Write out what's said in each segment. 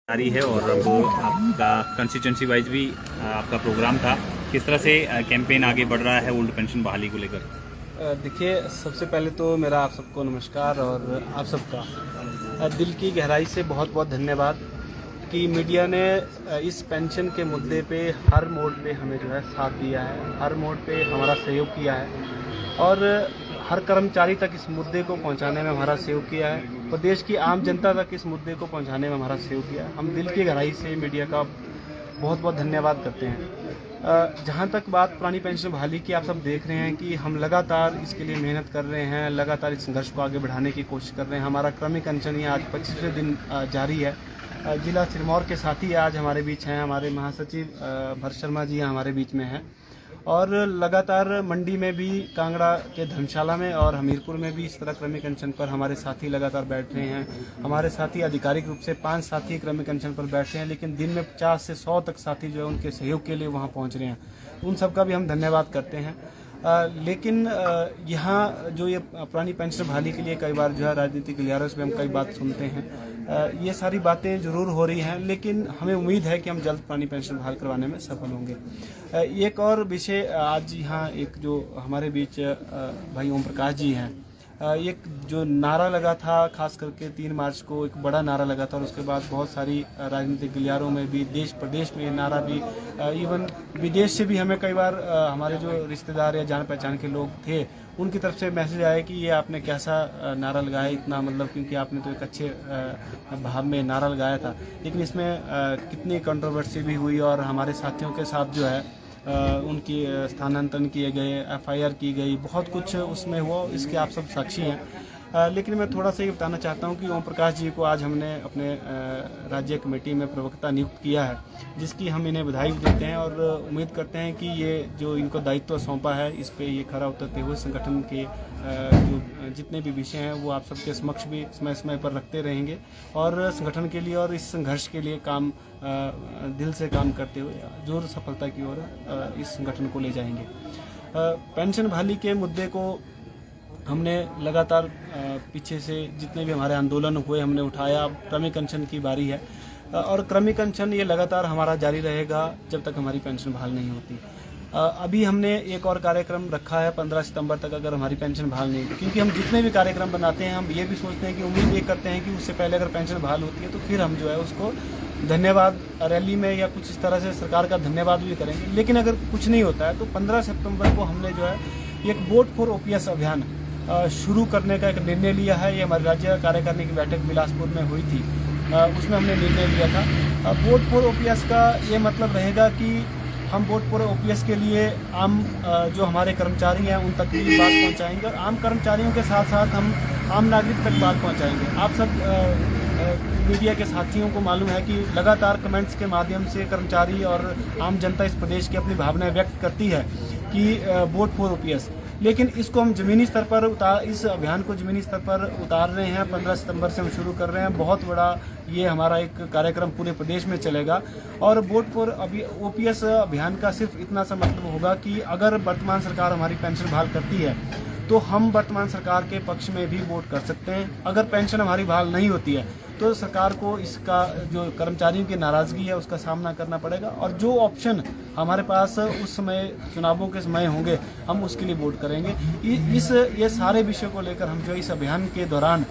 जारी है और अब आपका कंस्टिट्यूंसी वाइज भी आपका प्रोग्राम था। किस तरह से कैंपेन आगे बढ़ रहा है ओल्ड पेंशन बहाली को लेकर? देखिए, सबसे पहले तो मेरा आप सबको नमस्कार और आप सबका दिल की गहराई से बहुत बहुत धन्यवाद कि मीडिया ने इस पेंशन के मुद्दे पे हर मोड़ पे हमें जो है साथ दिया है, हर मोड़ पे हमारा सहयोग किया है और हर कर्मचारी तक इस मुद्दे को पहुंचाने में हमारा सहयोग किया है। प्रदेश की आम जनता तक इस मुद्दे को पहुंचाने में हमारा सहयोग किया है। हम दिल की गहराई से मीडिया का बहुत बहुत धन्यवाद करते हैं। जहाँ तक बात पुरानी पेंशन बहाली की, आप सब देख रहे हैं कि हम लगातार इसके लिए मेहनत कर रहे हैं, लगातार इस संघर्ष को आगे बढ़ाने की कोशिश कर रहे हैं। हमारा क्रमिक अनशन ये आज 25वें दिन जारी है। जिला सिरमौर के साथी आज हमारे बीच हैं, हमारे महासचिव भरत शर्मा जी हमारे बीच में हैं और लगातार मंडी में भी, कांगड़ा के धर्मशाला में और हमीरपुर में भी इस तरह क्रमिक अनशन पर हमारे साथी लगातार बैठ रहे हैं। हमारे साथी आधिकारिक रूप से 5 साथी क्रमिक अनशन पर बैठ रहे हैं, लेकिन दिन में 50 से 100 तक साथी जो है उनके सहयोग के लिए वहां पहुंच रहे हैं। उन सबका भी हम धन्यवाद करते हैं। लेकिन यहाँ जो ये पुरानी पेंशन बहाली के लिए कई बार जो है राजनीतिक गलियारों से हम कई बात सुनते हैं। ये सारी बातें जरूर हो रही हैं, लेकिन हमें उम्मीद है कि हम जल्द पुरानी पेंशन बहाल करवाने में सफल होंगे। एक और विषय आज यहाँ एक जो हमारे बीच भाई ओम प्रकाश जी हैं, एक जो नारा लगा था खास करके 3 मार्च को एक बड़ा नारा लगा था और उसके बाद बहुत सारी राजनीतिक गलियारों में भी, देश प्रदेश में ये नारा भी, इवन विदेश से भी हमें कई बार हमारे जो रिश्तेदार या जान पहचान के लोग थे उनकी तरफ से मैसेज आया कि ये आपने कैसा नारा लगाया, इतना मतलब क्योंकि आपने तो एक अच्छे भाव में नारा लगाया था। लेकिन इसमें कितनी कंट्रोवर्सी भी हुई और हमारे साथियों के साथ जो है उनकी स्थानांतरण किए गए, एफआईआर की गई, बहुत कुछ उसमें हुआ, इसके आप सब साक्षी हैं। लेकिन मैं थोड़ा सा ये बताना चाहता हूँ कि ओम प्रकाश जी को आज हमने अपने राज्य कमेटी में प्रवक्ता नियुक्त किया है, जिसकी हम इन्हें बधाई देते हैं और उम्मीद करते हैं कि ये जो इनको दायित्व सौंपा है इस पे ये खरा उतरते हुए संगठन के जो जितने भी विषय हैं वो आप सबके समक्ष भी समय समय पर रखते रहेंगे और संगठन के लिए और इस संघर्ष के लिए काम दिल से काम करते हुए जोर सफलता की ओर इस संगठन को ले जाएंगे। पेंशन बहाली के मुद्दे को हमने लगातार पीछे से जितने भी हमारे आंदोलन हुए हमने उठाया। अब क्रमिक अनशन की बारी है और क्रमिक अनशन ये लगातार हमारा जारी रहेगा जब तक हमारी पेंशन बहाल नहीं होती। अभी हमने एक और कार्यक्रम रखा है 15 सितंबर तक, अगर हमारी पेंशन बहाल नहीं, क्योंकि हम जितने भी कार्यक्रम बनाते हैं हम ये भी सोचते हैं कि उम्मीद ये करते हैं कि उससे पहले अगर पेंशन बहाल होती है तो फिर हम जो है उसको धन्यवाद रैली में या कुछ इस तरह से सरकार का धन्यवाद भी करेंगे। लेकिन अगर कुछ नहीं होता है तो 15 सितंबर को हमने जो है एक वोट फॉर ओपीएस अभियान शुरू करने का एक निर्णय लिया है। ये हमारी राज्य कार्यकारिणी की बैठक बिलासपुर में हुई थी, उसमें हमने निर्णय लिया था। वोट फॉर ओपीएस का ये मतलब रहेगा कि हम वोट फॉर ओपीएस के लिए आम जो हमारे कर्मचारी हैं उन तक भी बात पहुंचाएंगे और आम कर्मचारियों के साथ साथ हम आम नागरिक तक बात पहुंचाएंगे। आप सब मीडिया के साथियों को मालूम है कि लगातार कमेंट्स के माध्यम से कर्मचारी और आम जनता इस प्रदेश की अपनी भावनाएं व्यक्त करती है कि वोट फॉर ओपीएस, लेकिन इसको हम ज़मीनी स्तर पर इस अभियान को ज़मीनी स्तर पर उतार रहे हैं। 15 सितंबर से हम शुरू कर रहे हैं। बहुत बड़ा ये हमारा एक कार्यक्रम पूरे प्रदेश में चलेगा और वोट फॉर ओपीएस अभियान का सिर्फ इतना सा मतलब होगा कि अगर वर्तमान सरकार हमारी पेंशन बहाल करती है तो हम वर्तमान सरकार के पक्ष में भी वोट कर सकते हैं। अगर पेंशन हमारी बहाल नहीं होती है तो सरकार को इसका जो कर्मचारियों की नाराज़गी है उसका सामना करना पड़ेगा और जो ऑप्शन हमारे पास उस समय चुनावों के समय होंगे हम उसके लिए वोट करेंगे। ये सारे विषयों को लेकर हम जो इस अभियान के दौरान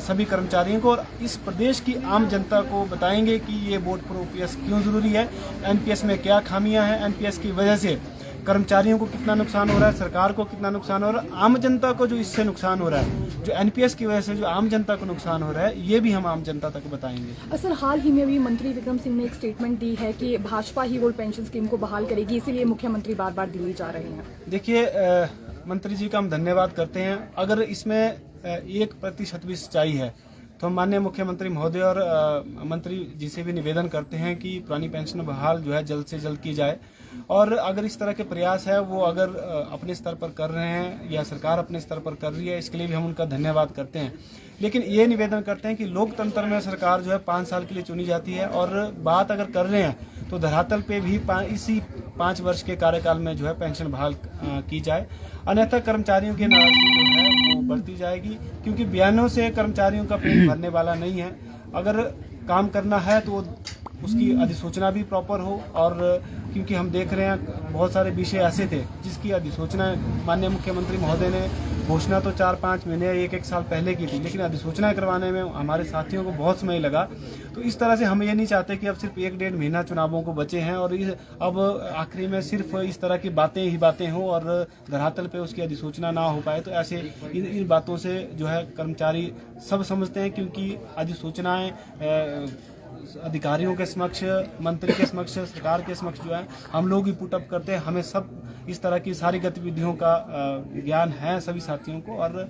सभी कर्मचारियों को और इस प्रदेश की आम जनता को बताएंगे कि ये वोट फॉर ओपीएस क्यों ज़रूरी है, एनपीएस में क्या खामियां हैं, एनपीएस की वजह से कर्मचारियों को कितना नुकसान हो रहा है, सरकार को कितना नुकसान हो रहा है, आम जनता को जो इससे नुकसान हो रहा है, जो एनपीएस की वजह से जो आम जनता को नुकसान हो रहा है, ये भी हम आम जनता तक बताएंगे। सर, हाल ही में अभी मंत्री विक्रम सिंह ने एक स्टेटमेंट दी है कि भाजपा ही ओल्ड पेंशन स्कीम को बहाल करेगी, इसीलिए मुख्यमंत्री बार बार दिल्ली जा रहे हैं। देखिए, मंत्री जी का हम धन्यवाद करते हैं। अगर इसमें 1% भी सच्चाई है तो हम माननीय मुख्यमंत्री महोदय और मंत्री जी से भी निवेदन करते हैं कि पुरानी पेंशन बहाल जो है जल्द से जल्द की जाए और अगर इस तरह के प्रयास है वो अगर अपने स्तर पर कर रहे हैं या सरकार अपने स्तर पर कर रही है, इसके लिए भी हम उनका धन्यवाद करते हैं। लेकिन ये निवेदन करते हैं कि लोकतंत्र में सरकार जो है 5 साल के लिए चुनी जाती है और बात अगर कर रहे हैं तो धरातल पे भी इसी 5 वर्ष के कार्यकाल में जो है पेंशन बहाल की जाए, अन्यथा कर्मचारियों की नाराजगी जो है वो बढ़ती जाएगी, क्योंकि बयानों से कर्मचारियों का पेट भरने वाला नहीं है। अगर काम करना है तो उसकी अधिसूचना भी प्रॉपर हो, और क्योंकि हम देख रहे हैं बहुत सारे विषय ऐसे थे जिसकी अधिसूचना माननीय मुख्यमंत्री महोदय ने घोषणा तो 4-5 महीने 1-1 साल पहले की थी, लेकिन अधिसूचना करवाने में हमारे साथियों को बहुत समय लगा। तो इस तरह से हम ये नहीं चाहते कि अब सिर्फ 1-1.5 महीना चुनावों को बचे हैं और अब आखिरी में सिर्फ इस तरह की बातें हों और धरातल पे उसकी अधिसूचना ना हो पाए। तो ऐसे इन बातों से जो है कर्मचारी सब समझते हैं, क्योंकि अधिसूचनाएं अधिकारियों के समक्ष, मंत्री के समक्ष, सरकार के समक्ष जो है हम लोग ही पुटअप करते हैं। हमें सब इस तरह की सारी गतिविधियों का ज्ञान है सभी साथियों को, और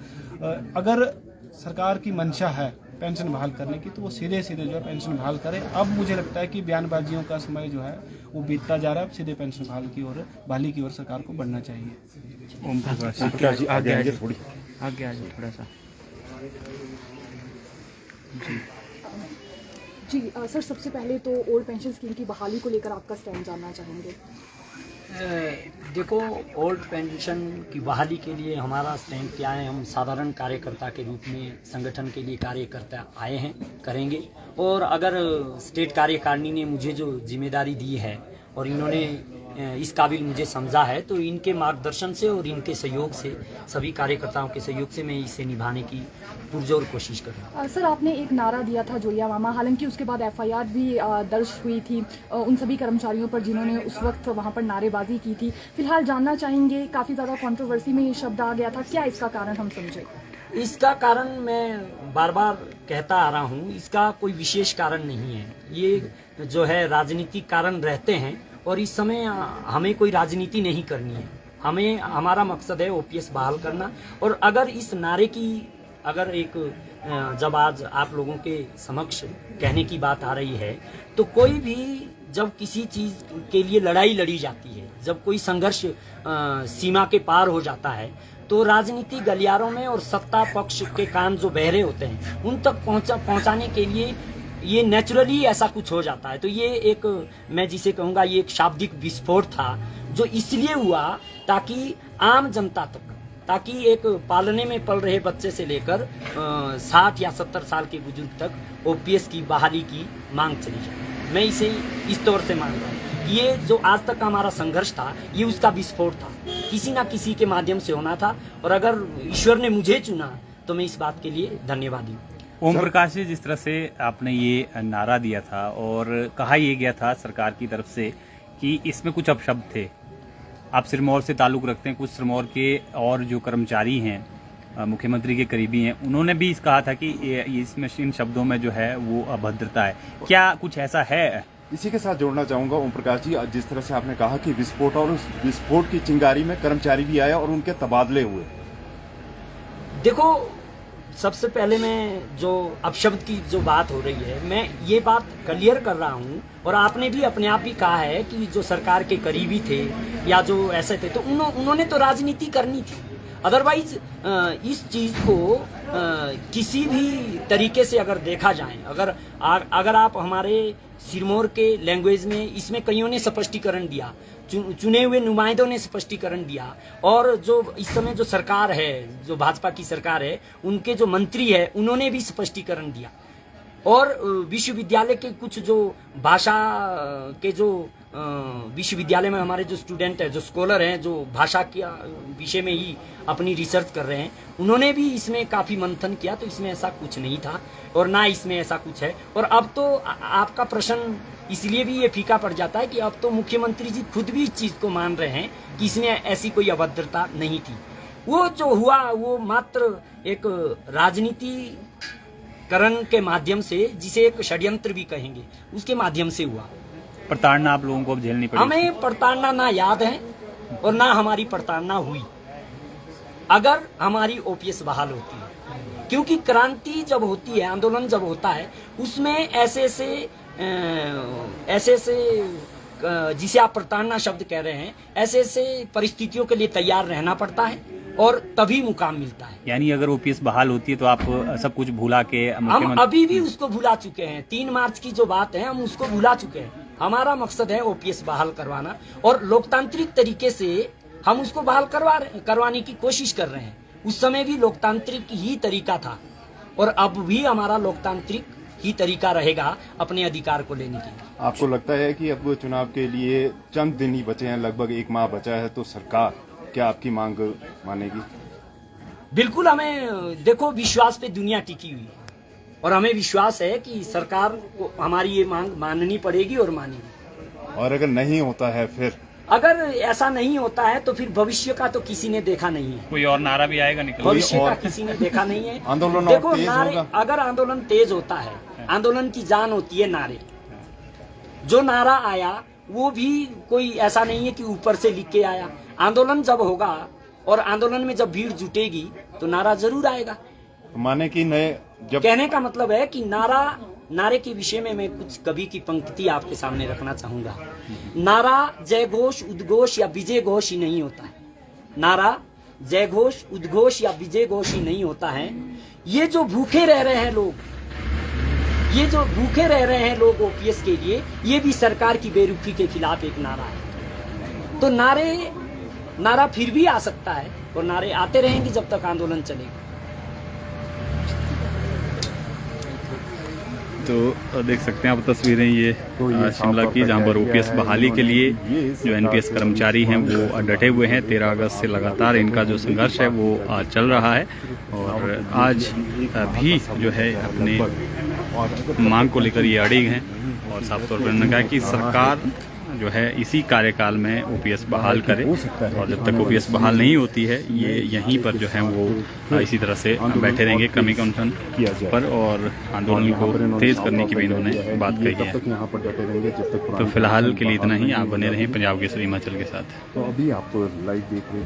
अगर सरकार की मंशा है पेंशन बहाल करने की तो वो सीधे जो है पेंशन बहाल करे। अब मुझे लगता है कि बयानबाजियों का समय जो है वो बीतता जा रहा है, अब सीधे पेंशन बहाली की ओर सरकार को बढ़ना चाहिए। ओम प्रकाश जी आगे आइए थोड़ी थोड़ा सा जी सर, सबसे पहले तो ओल्ड पेंशन स्कीम की बहाली को लेकर आपका स्टैंड जानना चाहेंगे। देखो, ओल्ड पेंशन की बहाली के लिए हमारा स्टैंड क्या है, हम साधारण कार्यकर्ता के रूप में संगठन के लिए कार्यकर्ता आए हैं, करेंगे। और अगर स्टेट कार्यकारिणी ने मुझे जो जिम्मेदारी दी है और इन्होंने इस काबिल मुझे समझा है, तो इनके मार्गदर्शन से और इनके सहयोग से, सभी कार्यकर्ताओं के सहयोग से मैं इसे निभाने की पुरजोर कोशिश करूँगा। सर, आपने एक नारा दिया था जोरिया मामा, हालांकि उसके बाद FIR भी दर्ज हुई थी उन सभी कर्मचारियों पर जिन्होंने उस वक्त वहां पर नारेबाजी की थी। फिलहाल जानना चाहेंगे, काफ़ी ज़्यादा कंट्रोवर्सी में ये शब्द आ गया था, क्या इसका कारण हम समझे? इसका कारण मैं बार बार कहता आ रहा हूँ, इसका कोई विशेष कारण नहीं है। ये जो है राजनीतिक कारण रहते हैं और इस समय हमें कोई राजनीति नहीं करनी है। हमारा मकसद है OPS बहाल करना। और अगर इस नारे की अगर एक जब आज आप लोगों के समक्ष कहने की बात आ रही है, तो कोई भी जब किसी चीज के लिए लड़ाई लड़ी जाती है, जब कोई संघर्ष सीमा के पार हो जाता है, तो राजनीति गलियारों में और सत्ता पक्ष के कान जो बहरे होते हैं उन तक पहुंचाने के लिए ये नेचुरली ऐसा कुछ हो जाता है। तो ये एक, मैं जिसे कहूँगा, ये एक शाब्दिक विस्फोट था जो इसलिए हुआ ताकि आम जनता तक, ताकि एक पालने में पल रहे बच्चे से लेकर 60 या 70 साल के बुजुर्ग तक OPS की बहाली की मांग चली जाए। मैं इसे इस तौर से मान रहा हूँ। ये जो आज तक का हमारा संघर्ष था, ये उसका विस्फोट था, किसी ना किसी के माध्यम से होना था। और अगर ईश्वर ने मुझे चुना तो मैं इस बात के लिए धन्यवादी हूँ। ओम प्रकाश जी, जिस तरह से आपने ये नारा दिया था और कहा यह गया था सरकार की तरफ से कि इसमें कुछ अपशब्द थे, आप सिरमौर से ताल्लुक रखते हैं, कुछ सिरमौर के और जो कर्मचारी हैं मुख्यमंत्री के करीबी हैं, उन्होंने भी कहा था कि इसमें इन शब्दों में जो है वो अभद्रता है, क्या कुछ ऐसा है? इसी के साथ जोड़ना चाहूंगा ओम प्रकाश जी, जिस तरह से आपने कहा कि विस्फोट, और उस विस्फोट की चिंगारी में कर्मचारी भी आया और उनके तबादले हुए। देखो, सबसे पहले मैं जो अपशब्द की जो बात हो रही है, मैं ये बात क्लियर कर रहा हूँ, और आपने भी अपने आप भी कहा है कि जो सरकार के करीबी थे या जो ऐसे थे, तो उन्होंने तो राजनीति करनी थी। अदरवाइज इस चीज को किसी भी तरीके से अगर देखा जाए, अगर आप हमारे सिरमौर के लैंग्वेज में, इसमें कईयों ने स्पष्टीकरण दिया, चुने हुए नुमाइंदों ने स्पष्टीकरण दिया, और जो इस समय जो सरकार है, जो भाजपा की सरकार है, उनके जो मंत्री है उन्होंने भी स्पष्टीकरण दिया। और विश्वविद्यालय के कुछ जो भाषा के जो विश्वविद्यालय में हमारे जो स्टूडेंट है, जो स्कॉलर हैं, जो भाषा के विषय में ही अपनी रिसर्च कर रहे हैं, उन्होंने भी इसमें काफी मंथन किया, तो इसमें ऐसा कुछ नहीं था और ना इसमें ऐसा कुछ है। और अब तो आपका प्रश्न इसलिए भी ये फीका पड़ जाता है कि अब तो मुख्यमंत्री जी खुद भी इस चीज को मान रहे हैं कि इसमें ऐसी कोई अभद्रता नहीं थी। वो जो हुआ वो मात्र एक राजनीतिकरण के माध्यम से, जिसे एक षड्यंत्र भी कहेंगे, उसके माध्यम से हुआ। प्रताड़ना आप लोगों को अब झेलनी पड़ी? हमें प्रताड़ना ना याद है और ना हमारी प्रताड़ना हुई अगर हमारी OPS बहाल होती है, क्योंकि क्रांति जब होती है, आंदोलन जब होता है, उसमें ऐसे जिसे आप प्रताड़ना शब्द कह रहे हैं, ऐसे परिस्थितियों के लिए तैयार रहना पड़ता है और तभी मुकाम मिलता है। यानी अगर OPS बहाल होती है तो आप सब कुछ भुला के हम अभी भी उसको भुला चुके हैं। 3 मार्च की जो बात है, हम उसको भुला चुके हैं। हमारा मकसद है OPS बहाल करवाना, और लोकतांत्रिक तरीके से हम उसको बहाल करवाने की कोशिश कर रहे हैं। उस समय भी लोकतांत्रिक ही तरीका था और अब भी हमारा लोकतांत्रिक ही तरीका रहेगा अपने अधिकार को लेने के लिए। आपको लगता है कि अब चुनाव के लिए चंद दिन ही बचे हैं, लगभग 1 माह बचा है, तो सरकार क्या आपकी मांग मानेगी? बिल्कुल, हमें देखो विश्वास पे दुनिया टिकी हुई है और हमें विश्वास है कि सरकार को हमारी ये मांग माननी पड़ेगी और मानेगी। और अगर नहीं होता है फिर? अगर ऐसा नहीं होता है तो फिर भविष्य का तो किसी ने देखा नहीं है। कोई और नारा भी आएगा निकल भविष्य और का किसी ने देखा नहीं है। आंदोलन और देखो तेज नारे, होगा? अगर आंदोलन तेज होता है, आंदोलन की जान होती है नारे। जो नारा आया वो भी कोई ऐसा नहीं है कि ऊपर से लिख के आया। आंदोलन जब होगा और आंदोलन में जब भीड़ जुटेगी तो नारा जरूर आएगा। माने कि नए जब कहने का मतलब है कि नारे के विषय में मैं कुछ कवि की पंक्ति आपके सामने रखना चाहूंगा। नारा जय घोष, उद्घोष या विजय घोष ही नहीं होता है। नारा जय घोष, उद्घोष या विजय घोष ही नहीं होता है। ये जो भूखे रह रहे हैं लोग, ये जो भूखे रह रहे हैं लोग ओपीएस के लिए, ये भी सरकार की बेरुखी के खिलाफ एक नारा है। तो नारा फिर भी आ सकता है और नारे आते रहेंगे जब तक आंदोलन चलेगा। तो देख सकते हैं आप तस्वीरें ये शिमला की, जहां पर ओपीएस बहाली के लिए जो एनपीएस कर्मचारी हैं वो डटे हुए हैं। 13 अगस्त से लगातार इनका जो संघर्ष है वो चल रहा है और आज भी जो है अपने मांग को लेकर ये अड़िग हैं और साफ तौर पर उन्होंने कहा कि सरकार जो है इसी कार्यकाल में ओपीएस बहाल करे और जब तक ओपीएस बहाल नहीं होती है ये यहीं पर जो है वो इसी तरह से बैठे रहेंगे क्रमिक अनशन पर और आंदोलन को तेज करने की भी इन्होंने बात कही है। तो फिलहाल के लिए इतना ही। आप बने रहें पंजाब केसरी हिमाचल के साथ। तो अभी आप लाइव देख रहे हैं।